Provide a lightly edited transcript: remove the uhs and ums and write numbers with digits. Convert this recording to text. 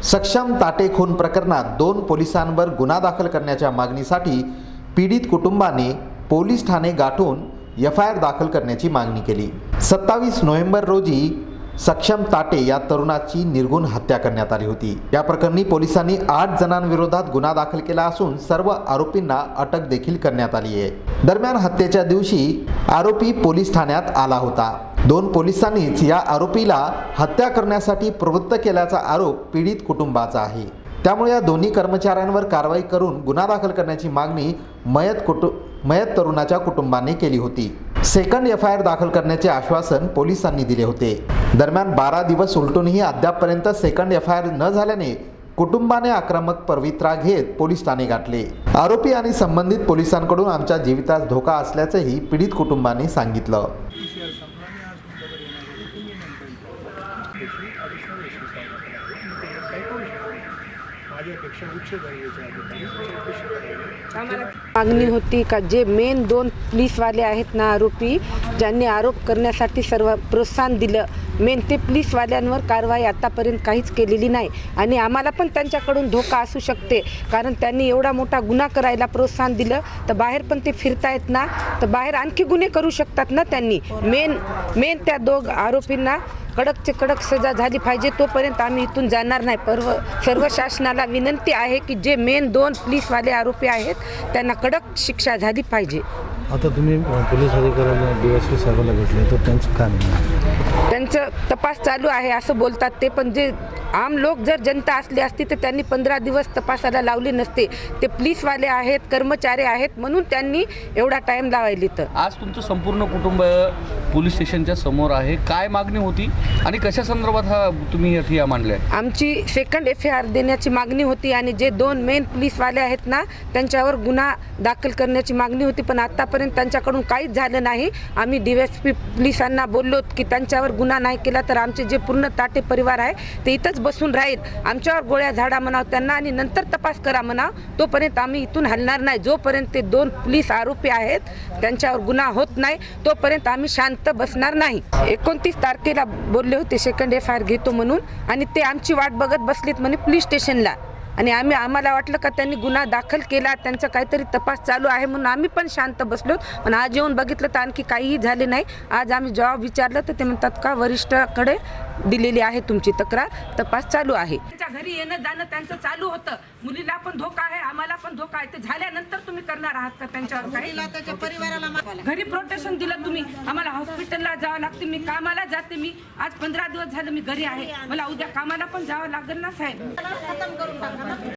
सक्षम ताटे खून प्रकरणात 2 पोलिसांवर गुन्हा दाखल करण्याच्या मागणीसाठी पीडित कुटुंबाने पोलीस ठाणे गाठून एफआयआर दाखल करण्याची मागणी केली। 27 नोव्हेंबर रोजी सक्षम ताटे या तरुणाची निर्घृण हत्या करण्यात आली होती। या प्रकरणी पोलिसांनी 8 जणांविरोधात गुन्हा दाखल केला असून सर्व आरोपींना अटक देखील करण्यात आली आहे। दरम्यान हत्येच्या दिवशी आरोपी पोलीस ठाण्यात आला होता। 2 पोलिसांनीच या आरोपीला हत्या करण्यासाठी प्रवृत्त केल्याचा आरोप पीडित कुटुंबाचा आहे। त्यामुळे या दोन्ही कर्मचाऱ्यांवर कारवाई करून गुन्हा दाखल करण्याची मागणी मयत तरुणाच्या कुटुंबाने केली होती। सेकंड एफआयआर दाखल करण्याचे आश्वासन पोलिसांनी दिले होते। दरम्यान 12 दिवस उलटूनही अद्यापपर्यंत सेकंड एफआयआर न झाल्याने कुटुंबाने आक्रमक पवित्रा घेत पोलीस ठाणे गाठले। आरोपी आणि संबंधित पोलिसांकडून आमच्या जीवितास धोका असल्याचेही पीडित कुटुंबाने सांगितलं। मागणी होती का जे मेन 2 पोलीसवाले आहेत ना आरोपी, ज्यांनी आरोप करण्यासाठी सर्व प्रोत्साहन दिलं, मेन ते पोलीसवाल्यांवर कारवाई आतापर्यंत काहीच केलेली नाही आणि आम्हाला पण त्यांच्याकडून धोका असू शकते, कारण त्यांनी एवढा मोठा गुन्हा करायला प्रोत्साहन दिलं तर बाहेर पण ते फिरतायत ना, तर बाहेर आणखी गुन्हे करू शकतात ना। त्यांनी मेन त्या 2 आरोपींना कडकचे कडक सजा झाली पाहिजे, तोपर्यंत आम्ही इथून जाणार नाही। सर्व शासनाला विनंती आहे की जे मेन 2 पोलीसवाले आरोपी आहेत त्यांना कडक शिक्षा झाली पाहिजे। आता तुम्ही पोलीस अधिकाऱ्यांना DSP साहेबांना भेटले तर त्यांचं काय म्हणणं? त्यांचं तपास चालू आहे असं बोलतात ते, पण जे आम लोक जर जनता असली असती तर त्यांनी 15 दिवस तपासाला लावले नसते। ते पोलीसवाले आहेत, कर्मचारी आहेत म्हणून त्यांनी एवढा टाइम लावायली। तर आज तुमचं संपूर्ण कुटुंब पोलीस स्टेशनच्या समोर आहे, काय मागणी होती आणि कशा संदर्भात तुम्ही ठिय्या मांडलाय? आमची सेकंड एफआयआर देण्याची मागणी होती आणि जे 2 मेन पोलीसवाले आहेत ना त्यांच्यावर गुन्हा दाखल करण्याची मागणी होती, पण आतापर्यंत त्यांच्याकडून काहीच झालं नाही। आम्ही DSP पोलिसांना बोललो की त्यांच्यावर गुन्हा नाही केला तर आमचे जे पूर्ण ताटे परिवार आहे ते इथंच बसून राहील, आमच्यावर गोळ्या झाडा म्हणाव त्यांना आणि नंतर तपास करा म्हणाव, तोपर्यंत आम्ही इथून हलणार नाही। जोपर्यंत ते 2 पोलीस आरोपी आहेत त्यांच्यावर गुन्हा होत नाही तोपर्यंत आम्ही शांत बसणार नाही। 29 तारखेला बोलले होते सेकंड एफआयआर घेतो म्हणून आणि ते आमची वाट बघत बसलीत म्हणे पोलीस स्टेशनला आणि आम्हाला वाटलं का त्यांनी गुन्हा दाखल केला, त्यांचा काहीतरी तपास चालू आहे म्हणून आम्ही पण शांत बसलो। पण आज येऊन बघितलं तर आणखी काहीही झाले नाही। आज आम्ही जेव्हा विचारलं तर ते म्हणतात का वरिष्ठाकडे दिलेली आहे तुमची तक्रार, तपास चालू आहे। त्यांच्या घरी येणं जाणं त्यांचं चालू होतं, मुलीला पण धोका आहे, आम्हाला पण धोका आहे। ते झाल्यानंतर तुम्ही करणार आहात का त्यांच्यावर काही? त्याच्या परिवाराला घरी प्रोटेक्शन दिलं तुम्ही, आम्हाला हॉस्पिटलला जावं लागते, मी कामाला जाते, मी आज 15 दिवस झालं मी घरी आहे, मला उद्या कामाला पण जावं लागेल ना साहेब।